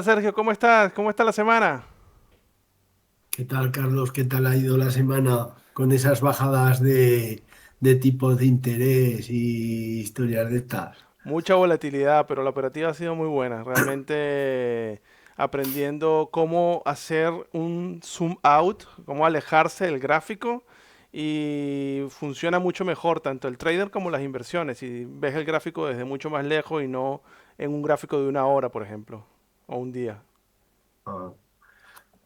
Hola Sergio, ¿cómo estás? ¿Cómo está la semana? ¿Qué tal, Carlos? ¿Qué tal ha ido la semana con esas bajadas de tipos de interés y historias de estas? Mucha volatilidad, pero la operativa ha sido muy buena. Realmente aprendiendo cómo hacer un zoom out, cómo alejarse del gráfico y funciona mucho mejor tanto el trader como las inversiones. Si ves el gráfico desde mucho más lejos y no en un gráfico de una hora, por ejemplo, o un día. Ah,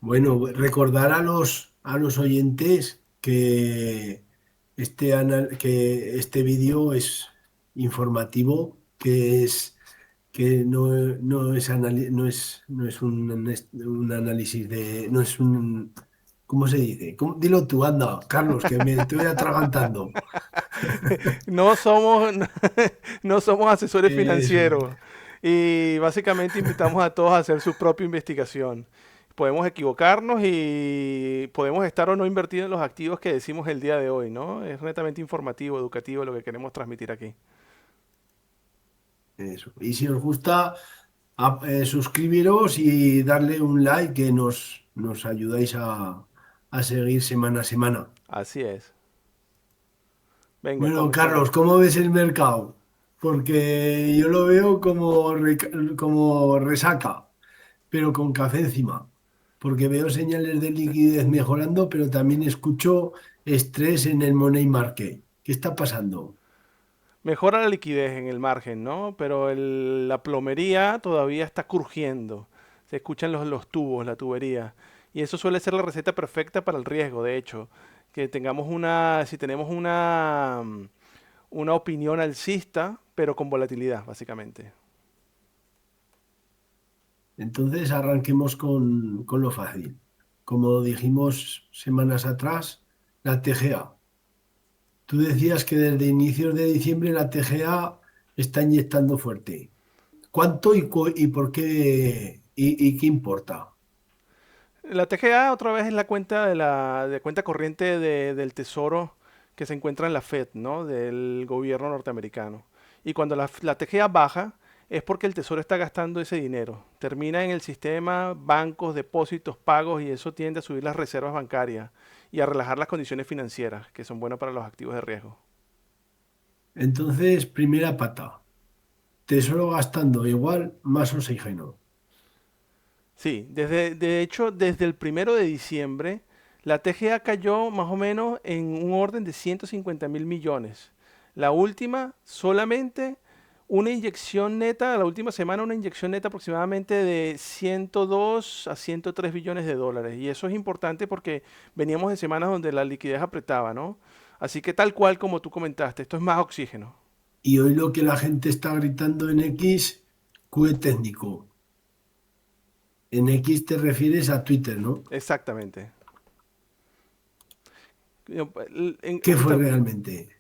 bueno, recordar a los oyentes que que este vídeo es informativo, que no es, no es un análisis no es un, ¿cómo se dice? Dilo tú, anda, Carlos, que me estoy atragantando. No somos, no somos asesores Eso. financieros y básicamente invitamos a todos a hacer su propia investigación. Podemos equivocarnos y podemos estar o no invertidos en los activos que decimos el día de hoy, ¿no? Es netamente informativo, educativo lo que queremos transmitir aquí. Eso. Y si os gusta, suscribiros y darle un like que nos ayudáis a seguir semana a semana. Así es. Venga, Bueno, Carlos, comencemos. ¿cómo ves el mercado? Porque yo lo veo como, como resaca, pero con café encima. Porque veo señales de liquidez mejorando, pero también escucho estrés en el money market. ¿Qué está pasando? Mejora la liquidez en el margen, ¿no? Pero la plomería todavía está crujiendo. Se escuchan los tubos, la tubería. Y eso suele ser la receta perfecta para el riesgo, de hecho. Que tengamos si tenemos una opinión alcista, pero con volatilidad, básicamente. Entonces arranquemos con lo fácil. Como dijimos semanas atrás, la TGA. Tú decías que desde inicios de diciembre la TGA está inyectando fuerte. ¿Cuánto y por qué y qué importa? La TGA otra vez es la cuenta de cuenta corriente del tesoro que se encuentra en la Fed, ¿no? Del gobierno norteamericano. Y cuando la TGA baja es porque el tesoro está gastando ese dinero. Termina en el sistema, bancos, depósitos, pagos y eso tiende a subir las reservas bancarias y a relajar las condiciones financieras, que son buenas para los activos de riesgo. Entonces, primera pata, tesoro gastando igual más oxígeno. Sí, de hecho, desde el 1 de diciembre, la TGA cayó más o menos en un orden de 150.000 millones. La última, solamente una inyección neta, la última semana una inyección neta aproximadamente de 102 a 103 billones de dólares. Y eso es importante porque veníamos de semanas donde la liquidez apretaba, ¿no? Así que tal cual como tú comentaste, esto es más oxígeno. Y hoy lo que la gente está gritando en X, QE técnico. En X te refieres a Twitter, ¿no? Exactamente. ¿Qué fue realmente?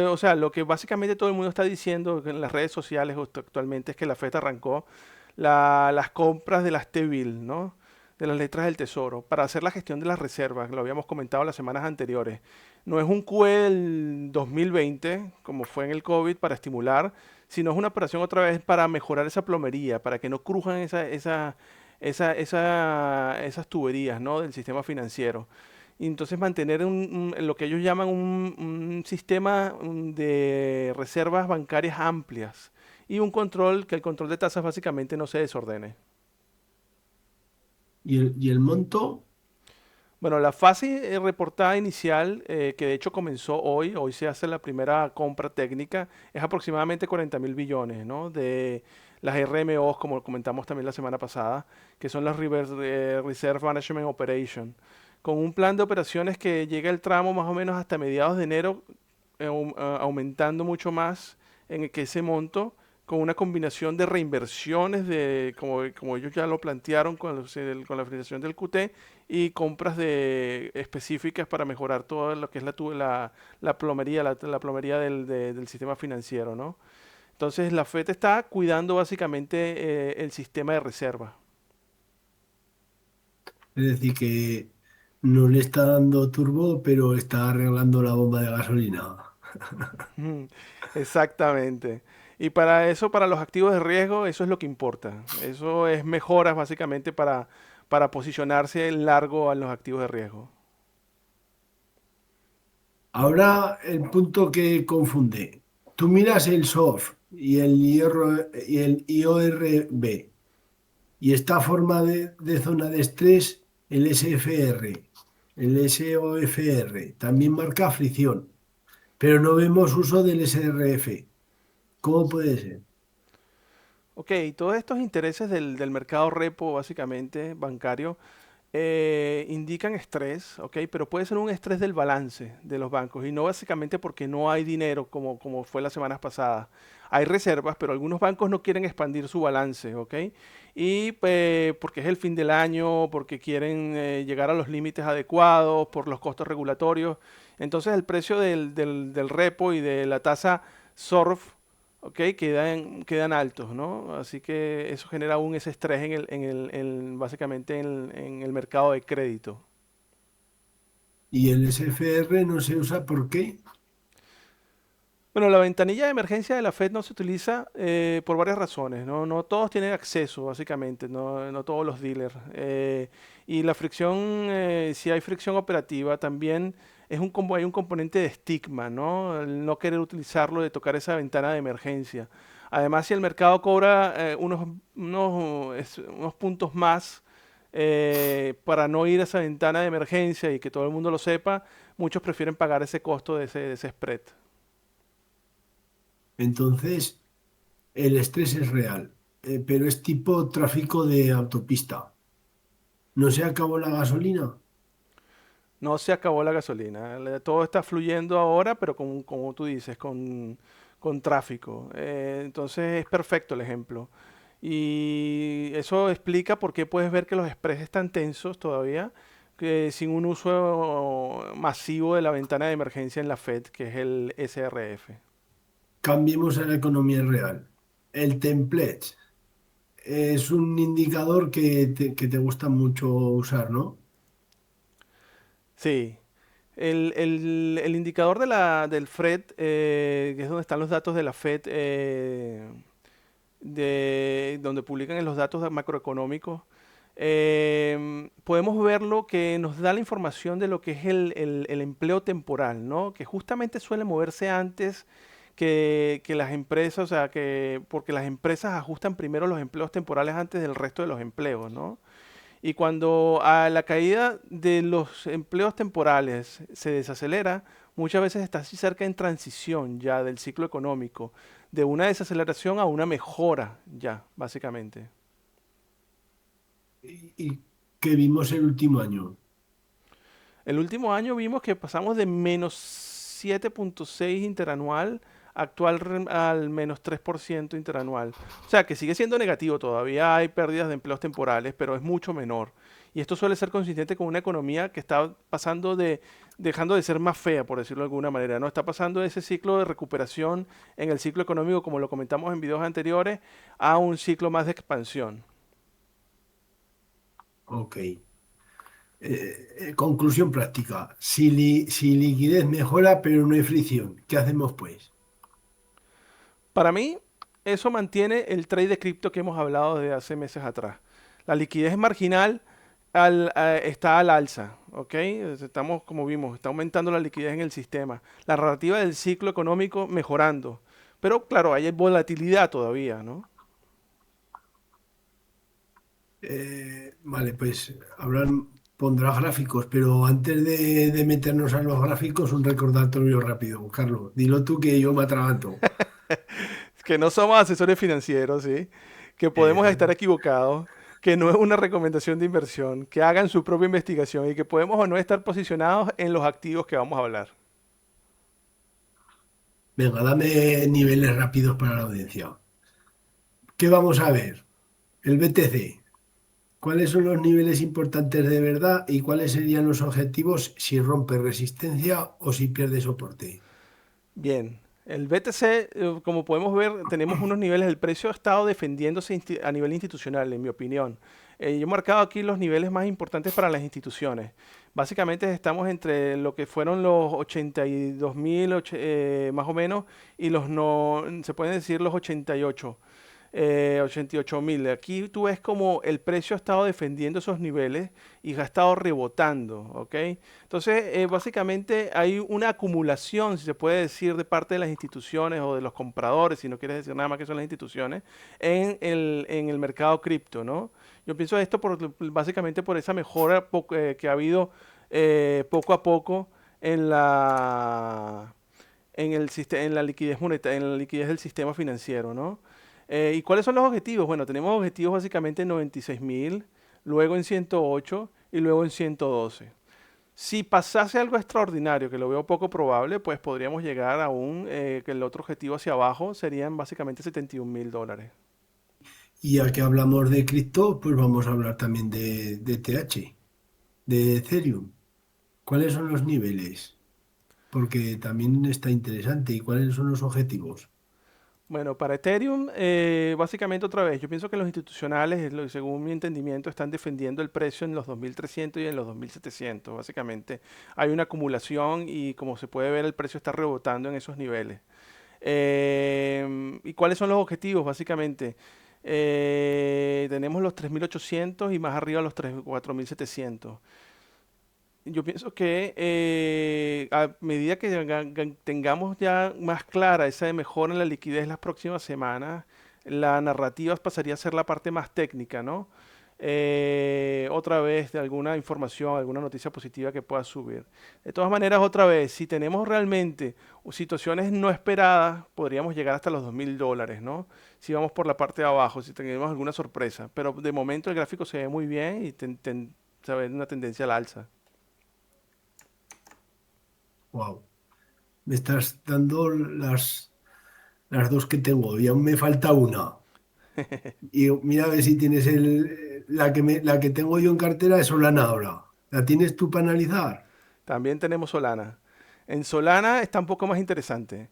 O sea, lo que básicamente todo el mundo está diciendo en las redes sociales actualmente es que la FED arrancó las compras de las T-bill, ¿no? De las letras del tesoro, para hacer la gestión de las reservas, lo habíamos comentado las semanas anteriores. No es un QE del 2020, como fue en el COVID, para estimular, sino es una operación otra vez para mejorar esa plomería, para que no crujan esas tuberías, ¿no? Del sistema financiero y entonces mantener lo que ellos llaman un sistema de reservas bancarias amplias y un control, que el control de tasas básicamente no se desordene. Y el monto? Bueno, la fase reportada inicial, que de hecho comenzó hoy se hace la primera compra técnica, es aproximadamente 40.000 billones, ¿no? De las RMOs, como comentamos también la semana pasada, que son las Reserve Management Operation, con un plan de operaciones que llega el tramo más o menos hasta mediados de enero, aumentando mucho más en que ese monto, con una combinación de reinversiones, como ellos ya lo plantearon con la finalización del QT, y compras específicas para mejorar todo lo que es la plomería, la plomería del sistema financiero, ¿no? Entonces la FED está cuidando básicamente el sistema de reserva. Es decir, que no le está dando turbo, pero está arreglando la bomba de gasolina. Ujú. Exactamente. Y para eso, para los activos de riesgo, eso es lo que importa. Eso es mejoras básicamente para posicionarse en largo en los activos de riesgo. Ahora el punto que confunde. Tú miras el SOF y el IORB y está forma de zona de estrés el SFR, el SOFR. También marca fricción, pero no vemos uso del SRF. ¿Cómo puede ser? Ok, todos estos intereses del mercado repo, básicamente bancario, indican estrés, ok, pero puede ser un estrés del balance de los bancos y no básicamente porque no hay dinero como fue las semanas pasadas. Hay reservas, pero algunos bancos no quieren expandir su balance, ok, y porque es el fin del año, porque quieren llegar a los límites adecuados, por los costos regulatorios. Entonces el precio del repo y de la tasa SORF, ok, quedan altos, ¿no? Así que eso genera aún ese estrés básicamente en el mercado de crédito. Y el SFR no se usa ¿por qué? Bueno, la ventanilla de emergencia de la Fed no se utiliza por varias razones, ¿no? No todos tienen acceso, básicamente, no todos los dealers. Y la fricción, si hay fricción operativa, también hay un componente de estigma, ¿no? El no querer utilizarlo, de tocar esa ventana de emergencia. Además, si el mercado cobra unos puntos más para no ir a esa ventana de emergencia y que todo el mundo lo sepa, muchos prefieren pagar ese costo de ese spread. Entonces, el estrés es real, pero es tipo tráfico de autopista. ¿No se acabó la gasolina? No se acabó la gasolina. Todo está fluyendo ahora, pero como tú dices, con tráfico. Entonces es perfecto el ejemplo. Y eso explica por qué puedes ver que los spreads están tensos todavía, que sin un uso masivo de la ventana de emergencia en la Fed, que es el SRF. Cambiemos a la economía real. El template es un indicador que te gusta mucho usar, ¿no? Sí. El indicador del FRED, que es donde están los datos de la Fed, donde publican los datos macroeconómicos, podemos ver lo que nos da la información de lo que es el empleo temporal, ¿no? Que justamente suele moverse antes que las empresas, o sea, porque las empresas ajustan primero los empleos temporales antes del resto de los empleos, ¿no? Y cuando a la caída de los empleos temporales se desacelera, muchas veces está así cerca en transición ya del ciclo económico, de una desaceleración a una mejora ya, básicamente. Y que vimos el último año. El último año vimos que pasamos de menos 7,6 interanual al menos 3% interanual. O sea, que sigue siendo negativo, todavía hay pérdidas de empleos temporales, pero es mucho menor. Y esto suele ser consistente con una economía que está dejando de ser más fea, por decirlo de alguna manera, ¿no? Está pasando de ese ciclo de recuperación en el ciclo económico, como lo comentamos en videos anteriores, a un ciclo más de expansión. Ok. Conclusión práctica. Si liquidez mejora, pero no hay fricción, ¿qué hacemos pues? Para mí, eso mantiene el trade de cripto que hemos hablado desde hace meses atrás. La liquidez marginal está al alza, ¿ok? Estamos, como vimos, está aumentando la liquidez en el sistema. La narrativa del ciclo económico mejorando. Pero claro, hay volatilidad todavía, ¿no? Vale, pues pondrá gráficos, pero antes de meternos a los gráficos, un recordatorio rápido. Carlos, dilo tú que yo me atraganto. Que no somos asesores financieros, ¿sí? Que podemos Eh, estar equivocados, que no es una recomendación de inversión, que hagan su propia investigación y que podemos o no estar posicionados en los activos que vamos a hablar. Venga, dame niveles rápidos para la audiencia. ¿Qué vamos a ver? El BTC. ¿Cuáles son los niveles importantes de verdad y cuáles serían los objetivos si rompe resistencia o si pierde soporte? Bien, el BTC, como podemos ver, tenemos unos niveles, el precio ha estado defendiéndose a nivel institucional, en mi opinión. Yo he marcado aquí los niveles más importantes para las instituciones. Básicamente estamos entre lo que fueron los 82.000 más o menos y los no, se pueden decir los 88.000. Aquí tú ves como el precio ha estado defendiendo esos niveles y ha estado rebotando, ¿ok? Entonces, básicamente hay una acumulación, si se puede decir, de parte de las instituciones o de los compradores, si no quieres decir nada más que son las instituciones, en el mercado cripto, ¿no? Yo pienso esto básicamente por esa mejora que ha habido poco a poco en en la liquidez monetaria, en la liquidez del sistema financiero, ¿no? ¿Y cuáles son los objetivos? Bueno, tenemos objetivos básicamente en 96.000, luego en 108 y luego en 112. Si pasase algo extraordinario, que lo veo poco probable, pues podríamos llegar a que el otro objetivo hacia abajo serían básicamente $71.000. Y ya que hablamos de cripto, pues vamos a hablar también de TH, de Ethereum. ¿Cuáles son los niveles? Porque también está interesante. ¿Y cuáles son los objetivos? Bueno, para Ethereum, básicamente otra vez, yo pienso que los institucionales, según mi entendimiento, están defendiendo el precio en los 2.300 y en los 2.700. Básicamente hay una acumulación y como se puede ver, el precio está rebotando en esos niveles. ¿Y cuáles son los objetivos? Básicamente, tenemos los 3.800 y más arriba los 4.700. Yo pienso que a medida que tengamos ya más clara esa mejora en la liquidez las próximas semanas, la narrativa pasaría a ser la parte más técnica, ¿no? Otra vez de alguna información, alguna noticia positiva que pueda subir. De todas maneras, otra vez, si tenemos realmente situaciones no esperadas, podríamos llegar hasta los $2.000, ¿no? Si vamos por la parte de abajo, si tenemos alguna sorpresa. Pero de momento el gráfico se ve muy bien y se ve una tendencia al alza. Wow. Me estás dando las dos que tengo y aún me falta una. Y mira a ver si tienes la que tengo yo en cartera es Solana ahora. ¿La tienes tú para analizar? También tenemos Solana. En Solana está un poco más interesante.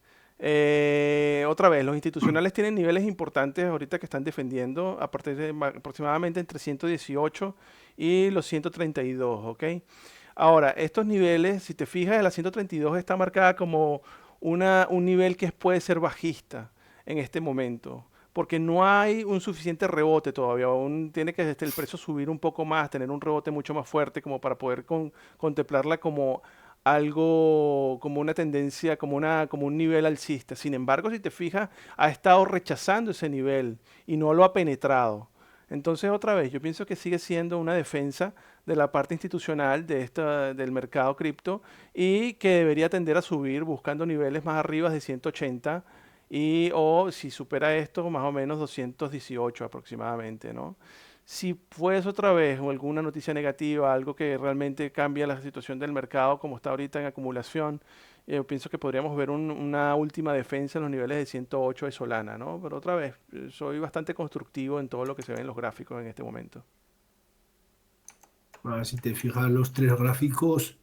Otra vez, los institucionales tienen niveles importantes ahorita que están defendiendo a partir de aproximadamente entre 118 y los 132, ¿ok? Ahora, estos niveles, si te fijas, la 132 está marcada como un nivel que puede ser bajista en este momento, porque no hay un suficiente rebote todavía, aún tiene que el precio subir un poco más, tener un rebote mucho más fuerte como para poder contemplarla como algo, como una tendencia, como un nivel alcista. Sin embargo, si te fijas, ha estado rechazando ese nivel y no lo ha penetrado. Entonces, otra vez, yo pienso que sigue siendo una defensa de la parte institucional del mercado cripto y que debería tender a subir buscando niveles más arriba de 180 o si supera esto, más o menos 218 aproximadamente, ¿no? Si fuese otra vez o alguna noticia negativa, algo que realmente cambia la situación del mercado como está ahorita en acumulación, yo pienso que podríamos ver una última defensa en los niveles de 108 de Solana, ¿no? Pero otra vez, soy bastante constructivo en todo lo que se ve en los gráficos en este momento. Si te fijas, los tres gráficos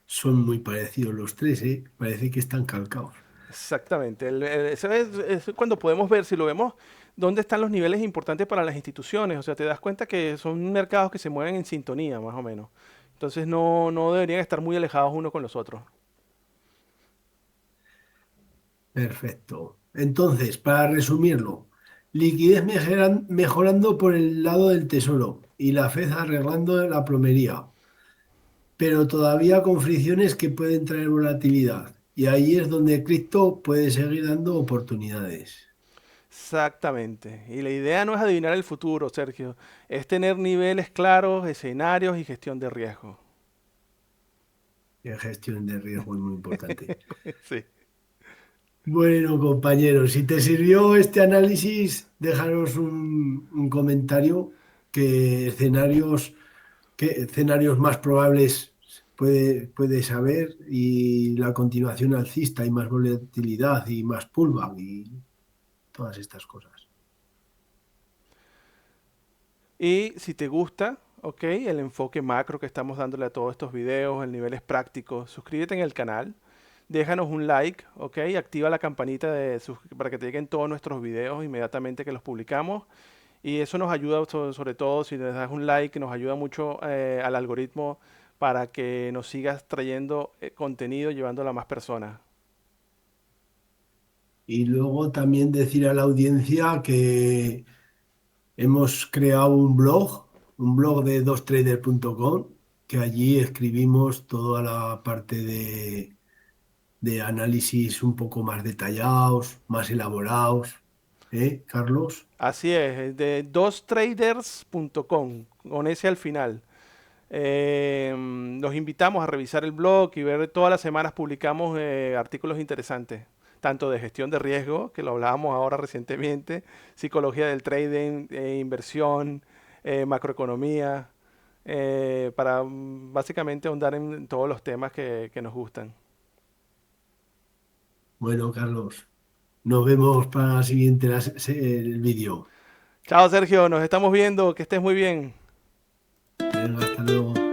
son muy parecidos los tres, ¿eh? Parece que están calcados. Exactamente. Eso es cuando podemos ver, si lo vemos, dónde están los niveles importantes para las instituciones. O sea, te das cuenta que son mercados que se mueven en sintonía, más o menos. Entonces no deberían estar muy alejados uno con los otros. Perfecto. Entonces, para resumirlo, liquidez mejorando por el lado del tesoro y la Fed arreglando la plomería, pero todavía con fricciones que pueden traer volatilidad. Y ahí es donde cripto puede seguir dando oportunidades. Exactamente. Y la idea no es adivinar el futuro, Sergio. Es tener niveles claros, escenarios y gestión de riesgo. La gestión de riesgo es muy importante. Sí. Bueno, compañeros, si te sirvió este análisis, déjanos un comentario qué escenarios más probables puedes saber y la continuación alcista y más volatilidad y más pullback y todas estas cosas. Y si te gusta, ok, el enfoque macro que estamos dándole a todos estos videos, en niveles prácticos, suscríbete en el canal, déjanos un like, ok, activa la campanita para que te lleguen todos nuestros videos inmediatamente que los publicamos. Y eso nos ayuda, sobre todo si les das un like, nos ayuda mucho al algoritmo para que nos sigas trayendo contenido, llevándolo a más personas. Y luego también decir a la audiencia que hemos creado un blog de dostrader.com, que allí escribimos toda la parte de análisis un poco más detallados, más elaborados. Carlos? Así es de dostraders.com, con ese al final. Los invitamos a revisar el blog y ver todas las semanas publicamos artículos interesantes, tanto de gestión de riesgo, que lo hablábamos ahora recientemente, psicología del trading, inversión, macroeconomía, para básicamente ahondar en todos los temas que nos gustan. Bueno, Carlos, nos vemos para la siguiente el vídeo. Chao Sergio, nos estamos viendo, que estés muy bien. Venga, hasta luego.